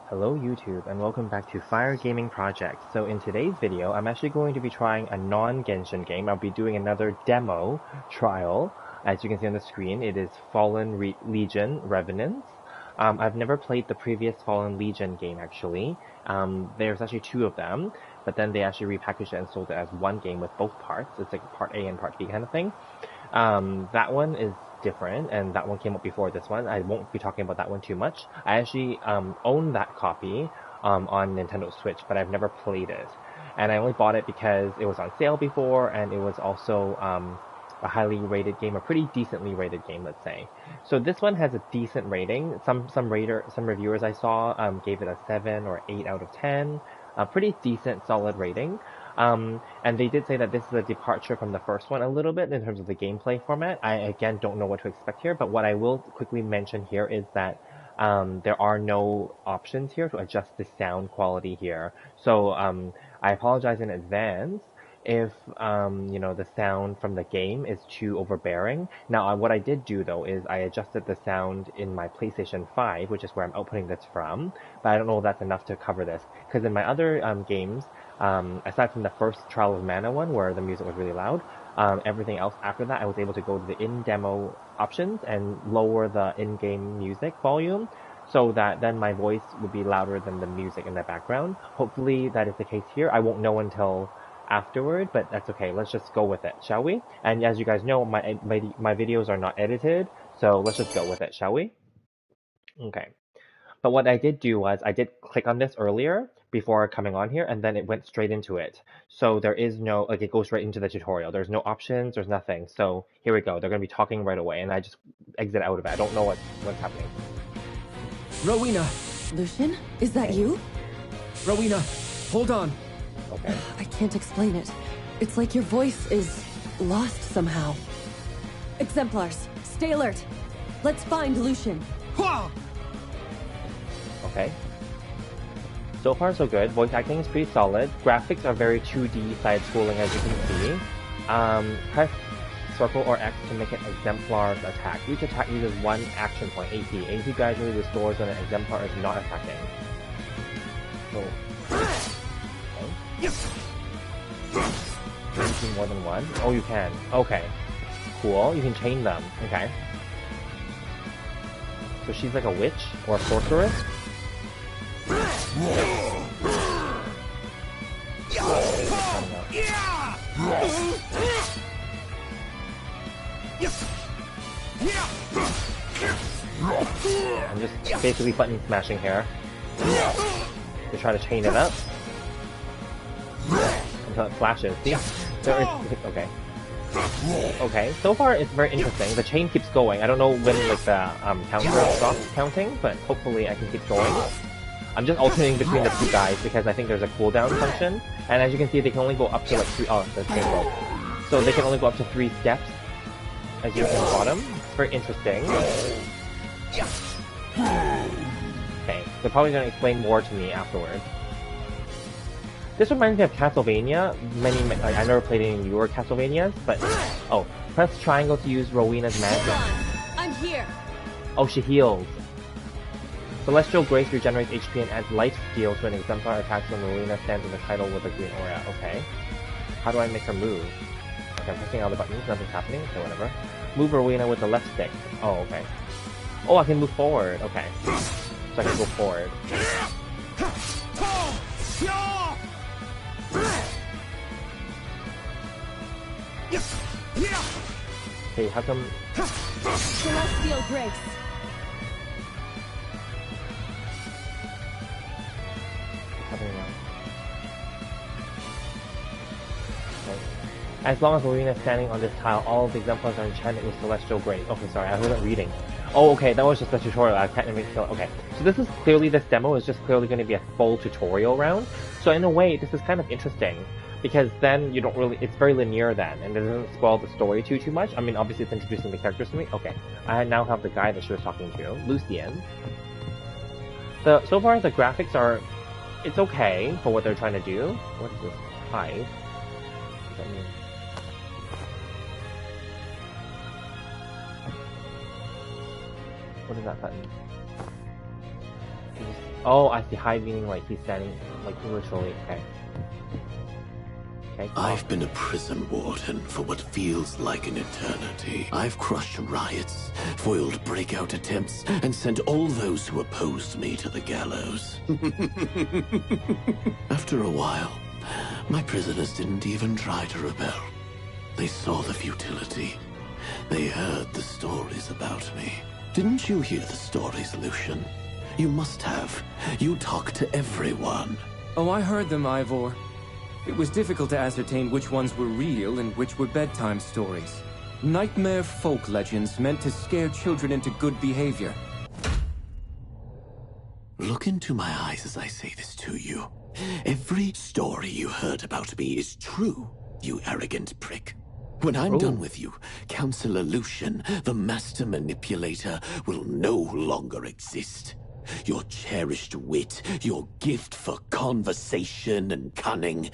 Hello YouTube and welcome back to Fire Gaming Project. So in today's video, I'm actually going to be trying a non-Genshin game. I'll be doing another demo trial. As you can see on the screen, it is Fallen Legion Revenants. I've never played the previous Fallen Legion game actually. There's actually two of them, but then they actually repackaged it and sold it as one game with both parts. It's like part A and part B kind of thing. That one is different, and that one came up before this one. I won't be talking about that one too much. I actually own that copy on Nintendo Switch, but I've never played it. And I only bought it because it was on sale before, and it was also a highly rated game, a pretty decently rated game, let's say. So this one has a decent rating. Some reviewers I saw gave it a 7 or 8 out of 10. A pretty decent, solid rating. And they did say that this is a departure from the first one a little bit in terms of the gameplay format. I, again, don't know what to expect here, but what I will quickly mention here is that there are no options here to adjust the sound quality here. So I apologize in advance if the sound from the game is too overbearing. Now, what I did do though is I adjusted the sound in my PlayStation 5, which is where I'm outputting this from, but I don't know if that's enough to cover this, because in my other games, aside from the first Trial of Mana one where the music was really loud, everything else after that I was able to go to the in-demo options and lower the in-game music volume, so that then my voice would be louder than the music in the background. Hopefully that is the case here. I won't know until afterward, but that's okay. Let's just go with it, shall we? And as you guys know, my videos are not edited, so let's just go with it, shall we? Okay. But what I did do was I did click on this earlier before coming on here, and then it went straight into it. So there is no, like, it goes right into the tutorial. There's no options, there's nothing. So here we go. They're going to be talking right away, and I just exit out of it. I don't know what's happening. Rowena! Lucian? Is that you? Rowena, hold on. Okay. I can't explain it. It's like your voice is lost somehow. Exemplars, stay alert. Let's find Lucian. Okay. So far so good. Voice acting is pretty solid. Graphics are very 2D side-scrolling, as you can see. Press circle or X to make an exemplar's attack. Each attack uses 1 action point, AP. AP gradually restores when an exemplar is not attacking. So... Yes. Can you do more than one? Oh, you can. Okay. Cool. You can chain them. Okay. So she's like a witch or a sorceress? I'm just basically button smashing here to try to chain it up until it flashes. See? Okay. Okay, so far it's very interesting. The chain keeps going. I don't know when like the counter stops counting, but hopefully I can keep going. I'm just alternating between the two guys because I think there's a cooldown function, and as you can see, they can only go up to like 3. Oh, the chain broke. So they can only go up to 3 steps, as you can see on the bottom. It's very interesting. Okay, they're probably going to explain more to me afterwards. This reminds me of Castlevania. I never played any newer Castlevanias, but oh, press triangle to use Rowena's magic. I'm here. Oh, she heals. Celestial Grace regenerates HP and adds life steal to an exemplar attacks when Rowena stands in the title with a green aura. Okay. How do I make her move? Okay, I'm pressing all the buttons. Nothing's happening. Okay, whatever. Move Rowena with the left stick. Oh, okay. Oh, I can move forward. Okay. So I can go forward. Okay, how come... Celestial Grace. What's happening now? Okay. As long as Rowena is standing on this tile, all of the exemplars are enchanted with Celestial Grace. Okay, sorry, I wasn't reading. Oh, okay, that was just a tutorial. I can't even kill it. Okay, so this is clearly, this demo is just clearly going to be a full tutorial round. So in a way, this is kind of interesting, because then you don't really, it's very linear then, and it doesn't spoil the story too much. I mean, obviously it's introducing the characters to me. Okay, I now have the guy that she was talking to, Lucian. So far the graphics are, it's okay for what they're trying to do. What is this? Hive? What does that mean? What is that button? Oh, I see. Hide meaning like he's standing, like literally. Okay. Okay. I've been a prison warden for what feels like an eternity. I've crushed riots, foiled breakout attempts, and sent all those who opposed me to the gallows. After a while, my prisoners didn't even try to rebel. They saw the futility. They heard the stories about me. Didn't you hear the stories, Lucian? You must have. You talk to everyone. Oh, I heard them, Ivor. It was difficult to ascertain which ones were real and which were bedtime stories. Nightmare folk legends meant to scare children into good behavior. Look into my eyes as I say this to you. Every story you heard about me is true, you arrogant prick. When I'm done with you, Counselor Lucian, the master manipulator, will no longer exist. Your cherished wit, your gift for conversation and cunning.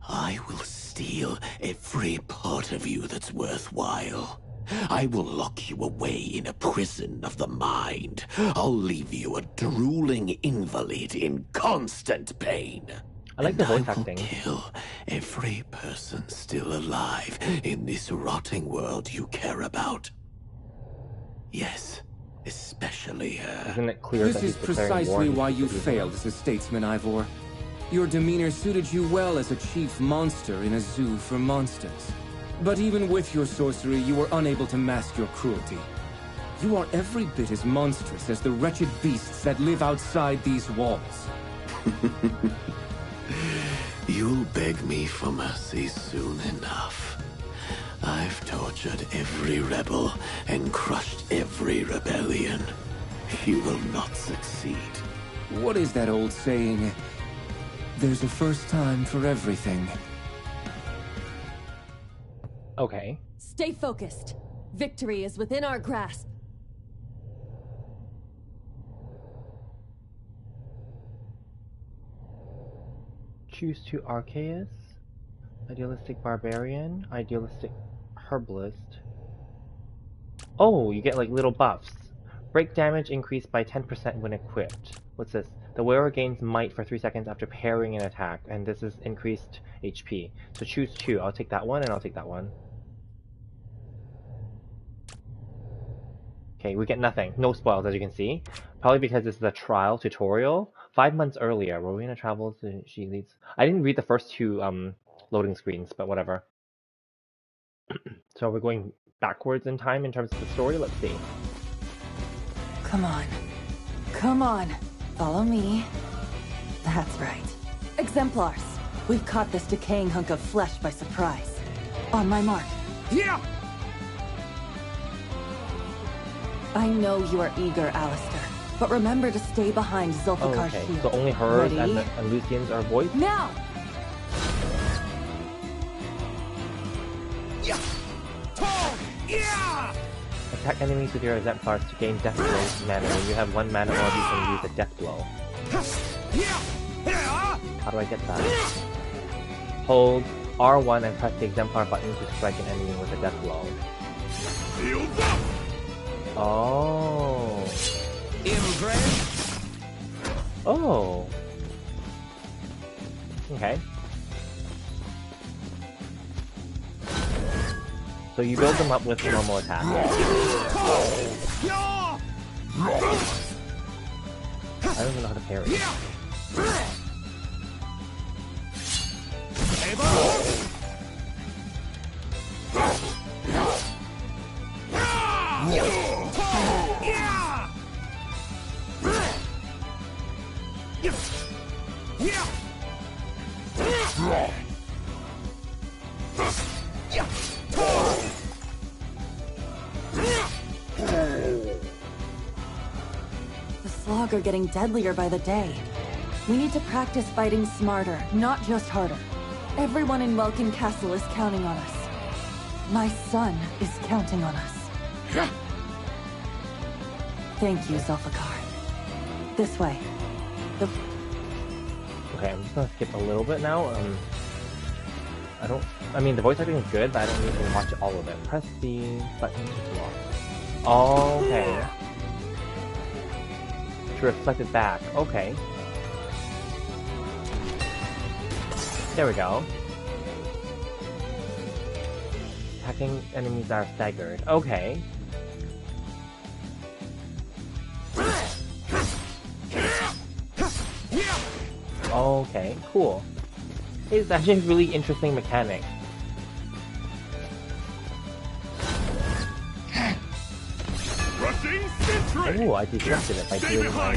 I will steal every part of you that's worthwhile. I will lock you away in a prison of the mind. I'll leave you a drooling invalid in constant pain. I like the voice I will acting. kill every person still alive in this rotting world you care about. Yes. Especially her. Isn't it clear This that is he's declaring war precisely and why he's you using failed them? as a statesman, Ivor. Your demeanor suited you well as a chief monster in a zoo for monsters. But even with your sorcery, you were unable to mask your cruelty. You are every bit as monstrous as the wretched beasts that live outside these walls. You'll beg me for mercy soon enough. I've tortured every rebel and crushed every rebellion. You will not succeed. What is that old saying? There's a first time for everything. Okay. Stay focused. Victory is within our grasp. Choose to Arceus, Idealistic Barbarian, Idealistic Herbalist. Oh, you get like little buffs. Break damage increased by 10% when equipped. What's this? The wearer gains might for 3 seconds after parrying an attack, and this is increased HP. So choose 2. I'll take that one, and I'll take that one. Okay, we get nothing. No spoils, as you can see. Probably because this is a trial tutorial. 5 months earlier, Rowena travels, she leads... I didn't read the first 2 loading screens, but whatever. So we're going backwards in time in terms of the story. Let's see. Come on. Come on. Follow me. That's right. Exemplars. We've caught this decaying hunk of flesh by surprise. On my mark. Yeah! I know you are eager, Alistair. But remember to stay behind Oh, Zulfikar's okay. shield. So only hers Ready? and Lucian's are voiced? Now! Attack enemies with your exemplars to gain death blow mana. When you have 1 mana orb, you can use a death blow. How do I get that? Hold R1 and press the exemplar button to strike an enemy with a death blow. Oh. Oh. Okay. So you build them up with normal attacks. I don't even know how to parry. The Slog are getting deadlier by the day. We need to practice fighting smarter, not just harder. Everyone in Welkin Castle is counting on us. My son is counting on us. Thank you, Zulfikar. This way. Okay, I'm just gonna skip a little bit now. I mean, the voice acting is good, but I don't need to watch all of it. Press the button to block. Okay. to reflect it back. Okay. There we go. Attacking enemies that are staggered. Okay. Okay, cool. It's actually a really interesting mechanic. Oh, I deflected it by doing my...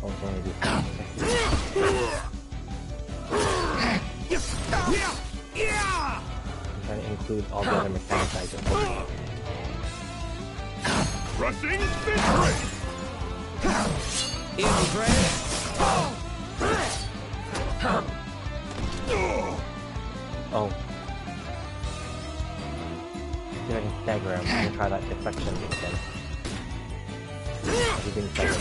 Oh, it's only these. I'm trying to include all the other mechanics I just put. Rushing victory! Oh. See if I can stagger him. I'm gonna try that deflection again. He didn't stagger him.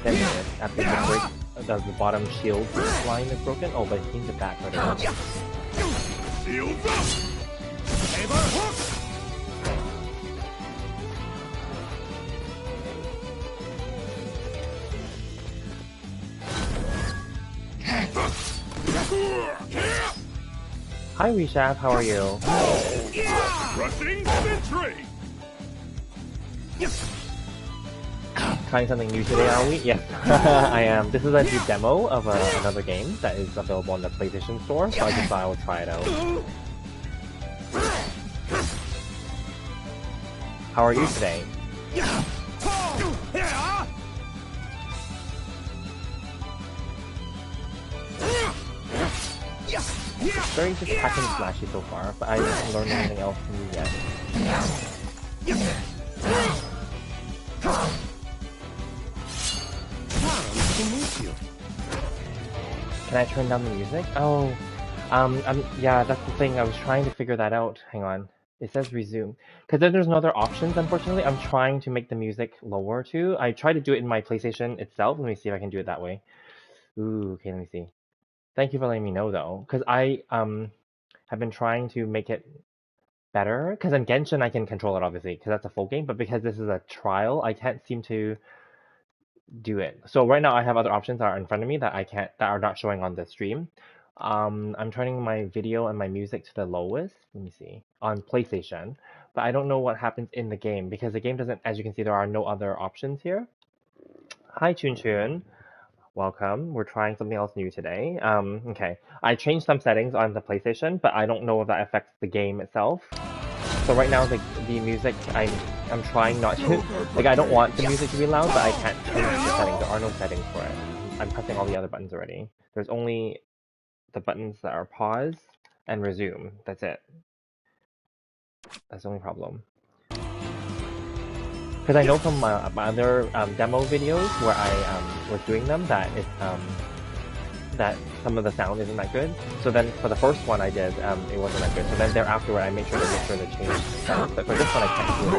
There he is. After the break, the bottom shield line is broken. Oh, but he cleans it back right away. Shields up! Saber hook! Hi Reshab, how are you? Rushing sentry! Trying something new today, are we? Yes, I am. This is a new demo of another game that is available on the PlayStation Store, so I just thought I would try it out. How are you today? It's very just hack and slashy so far, but I haven't learned anything else new yet. Can I turn down the music? Oh, yeah, that's the thing. I was trying to figure that out. Hang on. It says resume. Because then there's no other options, unfortunately. I'm trying to make the music lower too. I tried to do it in my PlayStation itself. Let me see if I can do it that way. Ooh, okay, let me see. Thank you for letting me know though, because I have been trying to make it better. Because in Genshin I can control it obviously, because that's a full game. But because this is a trial, I can't seem to do it. So right now I have other options that are in front of me that that are not showing on the stream. I'm turning my video and my music to the lowest. Let me see on PlayStation, but I don't know what happens in the game because the game doesn't. As you can see, there are no other options here. Hi, Chun Chun. Welcome. We're trying something else new today. Okay. I changed some settings on the PlayStation, but I don't know if that affects the game itself. So right now the music, I'm trying not to, like I don't want the music to be loud, but I can't change the settings. There are no settings for it. I'm pressing all the other buttons already. There's only the buttons that are pause and resume. That's it. That's the only problem. Because I know from my other demo videos where I was doing them that that some of the sound isn't that good. So then for the first one I did, it wasn't that good. So then thereafter I made sure to change the sound. But for this one I can't do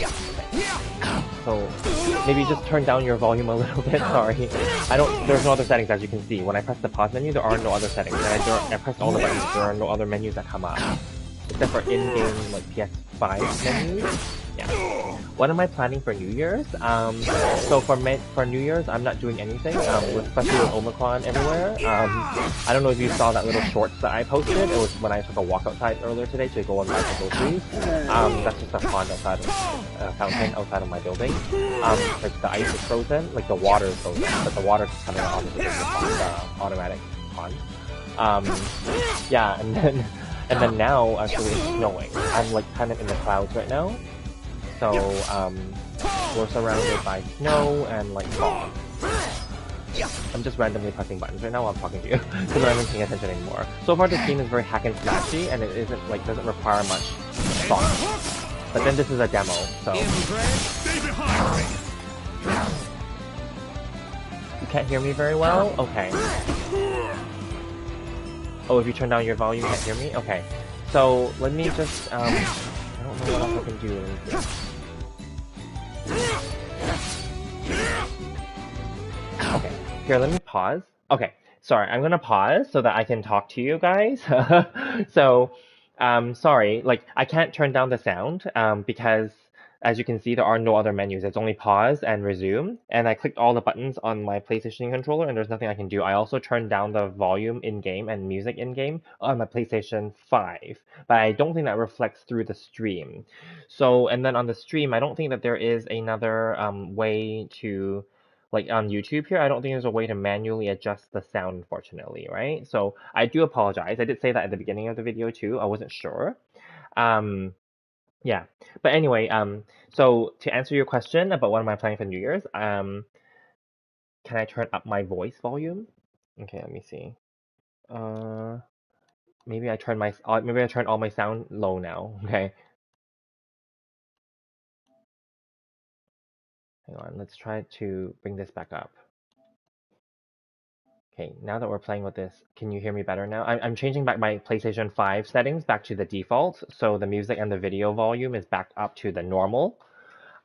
it. So maybe just turn down your volume a little bit. Sorry, there's no other settings as you can see. When I press the pause menu, there are no other settings. And I pressed all the buttons. There are no other menus that come up except for in-game like PS5 menus. Yeah. What am I planning for New Year's? So for New Year's, I'm not doing anything, especially with Omicron everywhere. I don't know if you saw that little shorts that I posted. It was when I took a walk outside earlier today to go and buy some groceries. That's just a pond outside of a fountain outside of my building. Like the ice is frozen, like the water is frozen, but the water is coming out of the automatic pond. Yeah, and then now actually it's snowing. I'm like kind of in the clouds right now. So, we're surrounded by snow and like fog. I'm just randomly pressing buttons right now while I'm talking to you, because I'm not paying attention anymore. So far this game is very hack and slashy, and it isn't like, doesn't require much thought. But then this is a demo, so... You can't hear me very well? Okay. Oh, if you turn down your volume, you can't hear me? Okay. So, let me just, I don't know what else I can do. Here, let me pause. Okay, sorry, I'm gonna pause so that I can talk to you guys. So, sorry, like I can't turn down the sound because as you can see, there are no other menus. It's only pause and resume. And I clicked all the buttons on my PlayStation controller and there's nothing I can do. I also turned down the volume in-game and music in-game on my PlayStation 5, but I don't think that reflects through the stream. So, and then on the stream, I don't think that there is another way to, like on YouTube here, I don't think there's a way to manually adjust the sound, unfortunately, right? So I do apologize. I did say that at the beginning of the video too. I wasn't sure. Um, yeah, but anyway, so to answer your question about what am I planning for New Year's, can I turn up my voice volume? Okay, let me see. Uh, maybe I turn all my sound low now. Okay, hang on. Let's try to bring this back up. Okay, now that we're playing with this, can you hear me better now? I'm changing back my PlayStation 5 settings back to the default, so the music and the video volume is back up to the normal.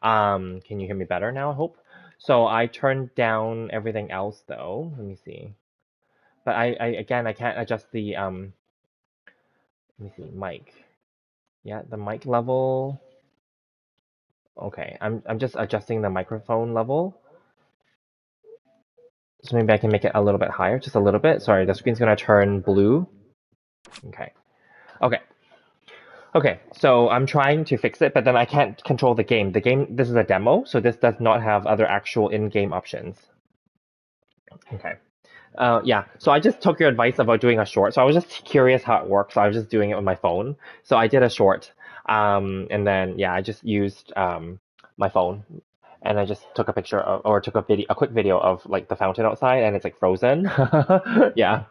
Can you hear me better now, I hope? So I turned down everything else though. Let me see. But again, I can't adjust the, let me see, mic. Yeah, the mic level. Okay, I'm just adjusting the microphone level. So maybe I can make it a little bit higher, just a little bit. Sorry, the screen's gonna turn blue. Okay. Okay. Okay, so I'm trying to fix it, but then I can't control the game. The game, this is a demo, so this does not have other actual in-game options. Okay. Yeah, so I just took your advice about doing a short. So I was just curious how it works. So I was just doing it on my phone. So I did a short, and then yeah, I just used my phone, and I just took a picture of, or took a quick video of like the fountain outside, and it's like frozen. Yeah.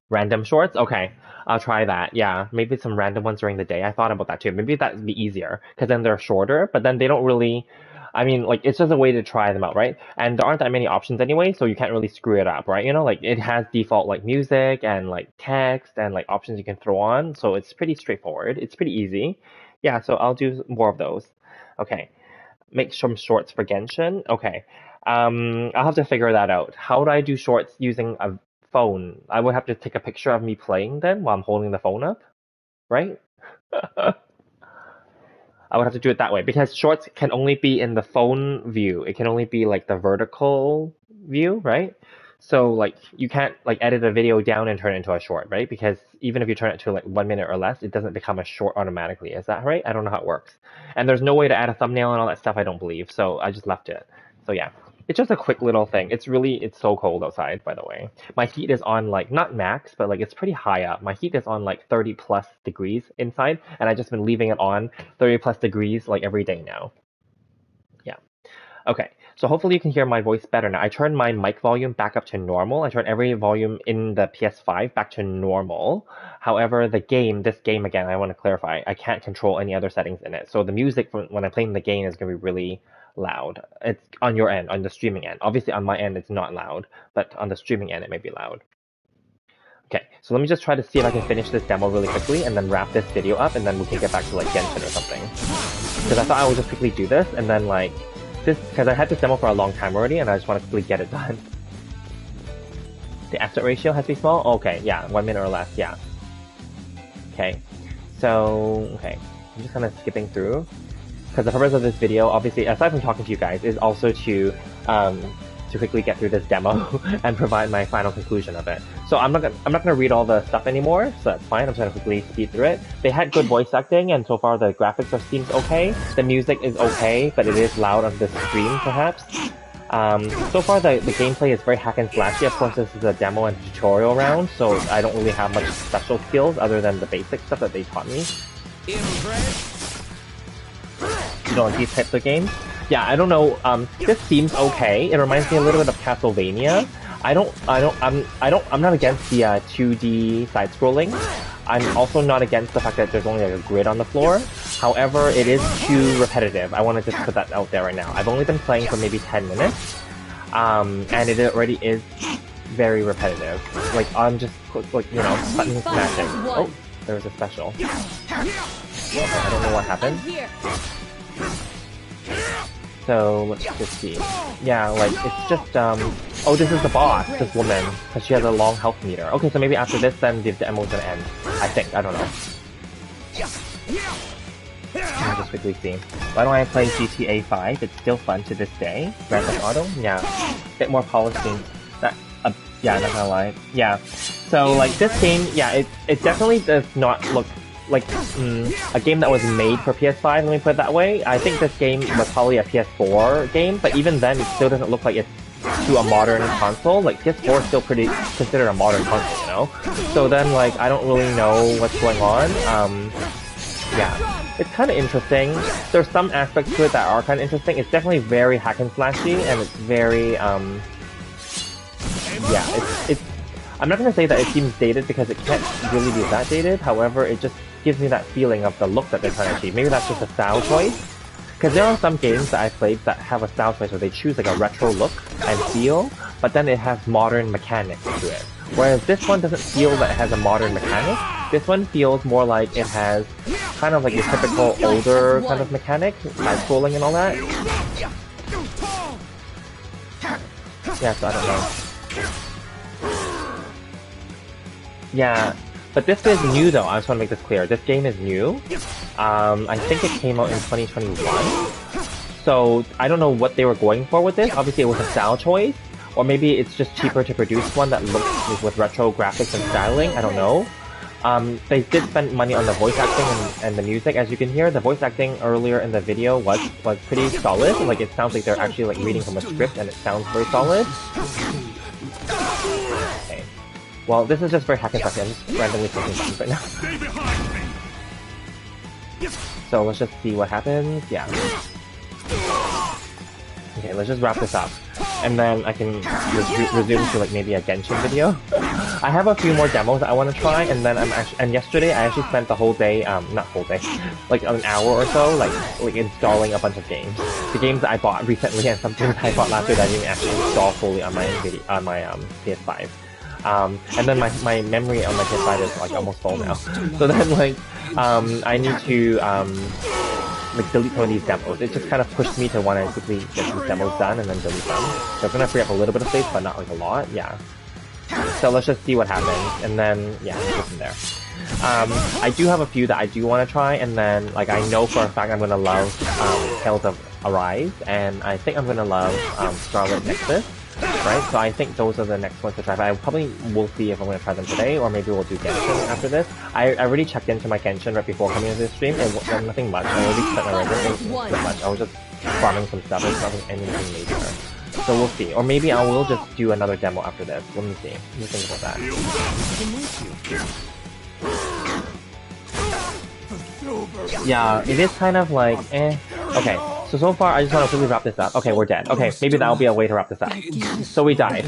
Random shorts? Okay, I'll try that. Yeah, maybe some random ones during the day. I thought about that too. Maybe that'd be easier because then they're shorter, but then they don't really. I mean, like it's just a way to try them out, right? And there aren't that many options anyway, so you can't really screw it up, right? You know, like it has default like music and like text and like options you can throw on, so it's pretty straightforward. It's pretty easy. Yeah, so I'll do more of those. Okay, make some shorts for Genshin. Okay. I'll have to figure that out. How do I do shorts using a phone? I would have to take a picture of me playing then while I'm holding the phone up, right? I would have to do it that way because shorts can only be in the phone view. It can only be like the vertical view, right? So like you can't like edit a video down and turn it into a short, right? Because even if you turn it to like 1 minute or less, it doesn't become a short automatically. Is that right? I don't know how it works. And there's no way to add a thumbnail and all that stuff, I don't believe. So I just left it. So yeah. It's just a quick little thing. It's so cold outside, by the way. My heat is on like, not max, but like it's pretty high up. My heat is on like 30 plus degrees inside, and I've just been leaving it on 30 plus degrees like every day now. Yeah. Okay, so hopefully you can hear my voice better now. I turned my mic volume back up to normal. I turned every volume in the PS5 back to normal. However, this game again, I want to clarify, I can't control any other settings in it. So the music when I'm playing the game is going to be really loud. It's on your end, on the streaming end. Obviously on my end it's not loud, but on the streaming end it may be loud. Okay, so let me just try to see if I can finish this demo really quickly and then wrap this video up and then we can get back to like Genshin or something. Because I thought I would just quickly do this and then like this, because I had this demo for a long time already and I just want to quickly get it done. The aspect ratio has to be small? Okay, yeah, 1 minute or less, yeah. Okay, so, okay, I'm just kind of skipping through. Because the purpose of this video, obviously, aside from talking to you guys, is also to quickly get through this demo and provide my final conclusion of it. So I'm not gonna read all the stuff anymore, so that's fine. I'm just gonna quickly speed through it. They had good voice acting, and so far the graphics seems okay. The music is okay, but it is loud on the stream, perhaps. So far the gameplay is very hack and slashy. Of course, this is a demo and tutorial round, so I don't really have much special skills other than the basic stuff that they taught me. You know, like these types of games. Yeah, I don't know. This seems okay. It reminds me a little bit of Castlevania. I'm not against the 2D side scrolling. I'm also not against the fact that there's only like a grid on the floor. However, it is too repetitive. I want to just put that out there right now. I've only been playing for maybe 10 minutes, and it already is very repetitive. Like I'm just like button smashing. Oh, there was a special. I don't know what happened. So let's just see. Yeah, like it's just Oh, this is the boss, this woman, because she has a long health meter. Okay, so maybe after this, then the demo's gonna end. I think, I don't know. Let me just quickly see. Why don't I play GTA 5? It's still fun to this day. Grand Theft Auto? Yeah. Bit more polished than that. Yeah, not gonna lie. Yeah. So, like, this game, yeah, it definitely does not look like a game that was made for PS5, let me put it that way. I think this game was probably a PS4 game, but even then, it still doesn't look like it's to a modern console. Like, PS4 is still pretty considered a modern console, you know? So then, like, I don't really know what's going on. Yeah. It's kind of interesting. There's some aspects to it that are kind of interesting. It's definitely very hack and slashy, and it's very, yeah, it's I'm not going to say that it seems dated because it can't really be that dated. However, it just gives me that feeling of the look that they're trying to achieve. Maybe that's just a style choice. Because there are some games that I've played that have a style choice where they choose like a retro look and feel, but then it has modern mechanics to it. Whereas this one doesn't feel that it has a modern mechanic. This one feels more like it has kind of like your typical older kind of mechanic, side scrolling and all that. Yeah, so I don't know. Yeah, but this is new though, I just want to make this clear. This game is new. I think it came out in 2021. So, I don't know what they were going for with this. Obviously it was a style choice. Or maybe it's just cheaper to produce one that looks with retro graphics and styling, I don't know. They did spend money on the voice acting and the music. As you can hear, the voice acting earlier in the video was pretty solid. Like, it sounds like they're actually like reading from a script and it sounds very solid. Okay. Well, this is just very hack and slashy. I'm just randomly clicking buttons right now. So let's just see what happens. Yeah. Okay, let's just wrap this up. And then I can resume to like maybe a Genshin video. I have a few more demos that I want to try, and then yesterday I actually spent the whole day, not whole day, like an hour or so, like installing a bunch of games. The games that I bought recently and some things I bought last year that I didn't actually install fully on my PS5. And then my memory on my PS5 is like almost full now. So then like, I need to, like delete some of these demos. It just kind of pushed me to want to quickly get these demos done and then delete them. So it's gonna free up a little bit of space, but not like a lot, yeah. So let's just see what happens, and then, yeah, go from there. I do have a few that I do want to try, and then, like, I know for a fact I'm gonna love, Tales of Arise, and I think I'm gonna love, Scarlet Nexus. Right, so I think those are the next ones to try, but I probably will see if I'm going to try them today, or maybe we'll do Genshin after this. I already checked into my Genshin right before coming into this stream, and nothing much. I already spent my revenue, not much. I was just farming some stuff, it's nothing anything major. So we'll see, or maybe I will just do another demo after this. Let me see, let me think about that. Yeah, it is kind of like, eh. Okay, so far I just want to quickly wrap this up. Okay, we're dead. Okay, maybe that'll be a way to wrap this up. So we died.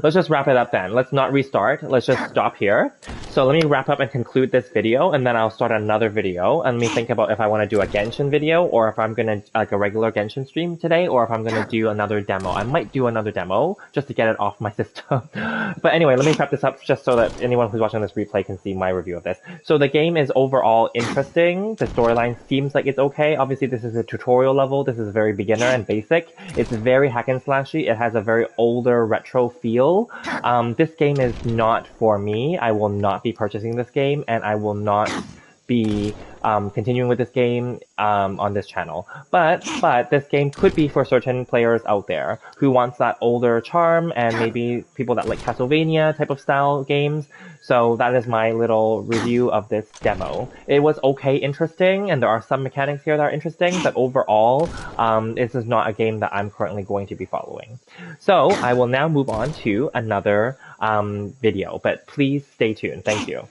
Let's just wrap it up then. Let's not restart. Let's just stop here. So let me wrap up and conclude this video, and then I'll start another video. And let me think about if I want to do a Genshin video, or if I'm going to, like a regular Genshin stream today, or if I'm going to do another demo. I might do another demo, just to get it off my system. But anyway, let me wrap this up just so that anyone who's watching this replay can see my review of this. So the game is overall interesting. The storyline seems like it's okay. Obviously, this is a tutorial level. This is very beginner and basic. It's very hack and slashy. It has a very older retro feel. This game is not for me. I will not be purchasing this game, and I will not be continuing with this game on this channel. But this game could be for certain players out there who wants that older charm, and maybe people that like Castlevania type of style games. So that is my little review of this demo. It was okay, interesting, and there are some mechanics here that are interesting, but overall, this is not a game that I'm currently going to be following. So I will now move on to another video, but please stay tuned. Thank you.